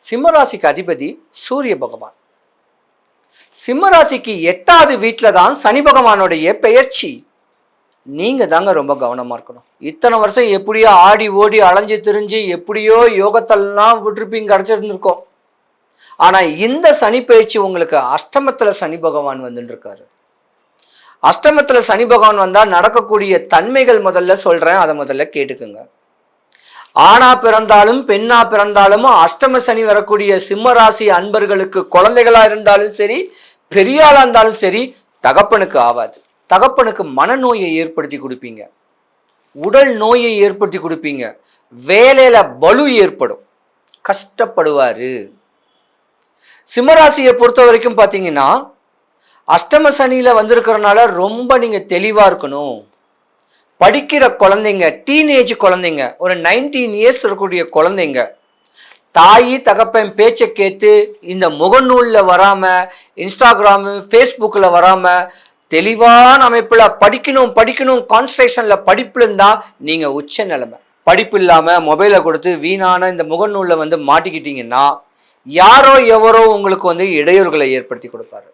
சிம்மராசிக்கு அதிபதி சூரிய பகவான். சிம்மராசிக்கு 8வது வீட்டில் தான் சனி பகவானுடைய பெயர்ச்சி. நீங்கள் தாங்க ரொம்ப கவனமாக இருக்கணும். இத்தனை வருஷம் எப்படியோ ஆடி ஓடி அலைஞ்சு திரிஞ்சு எப்படியோ யோகத்தெல்லாம் விட்டுருப்பீங்க, கிடச்சிருந்துருக்கோம். ஆனால் இந்த சனி பயிற்சி உங்களுக்கு அஷ்டமத்தில் சனி பகவான் வந்துட்டு இருக்காரு. அஷ்டமத்தில் சனி பகவான் வந்தால் நடக்கக்கூடிய தன்மைகள் முதல்ல சொல்கிறேன், அதை முதல்ல கேட்டுக்குங்க. ஆணா பிறந்தாலும் பெண்ணா பிறந்தாலும் அஷ்டம சனி வரக்கூடிய சிம்மராசி அன்பர்களுக்கு குழந்தைகளா இருந்தாலும் சரி, பெரிய ஆளா இருந்தாலும் சரி, தகப்பனுக்கு ஆகாது. தகப்பனுக்கு மனநோயை ஏற்படுத்தி கொடுப்பீங்க, உடல் நோயை ஏற்படுத்தி கொடுப்பீங்க, வேலையில பலு ஏற்படும், கஷ்டப்படுவாரு. சிம்மராசியை பொறுத்த வரைக்கும் பார்த்தீங்கன்னா அஷ்டம சனியில வந்திருக்கிறனால ரொம்ப நீங்க தெளிவா இருக்கணும். படிக்கிற குழந்தைங்க, டீனேஜ் குழந்தைங்க, ஒரு 19 இயர்ஸ் இருக்கக்கூடிய குழந்தைங்க தாயி தகப்பன் பேச்சை கேட்டு இந்த முகநூலில் வராமல், இன்ஸ்டாகிராமு ஃபேஸ்புக்கில் வராமல் தெளிவான அமைப்பில் படிக்கணும் கான்சன்ட்ரேஷனில் படிப்புல இருந்தால் நீங்கள் உச்ச நிலைமை. படிப்பு இல்லாமல் மொபைலை கொடுத்து வீணான இந்த முகநூலில் மாட்டிக்கிட்டீங்கன்னா யாரோ எவரோ உங்களுக்கு இடையூறுகளை ஏற்படுத்தி கொடுப்பாரு.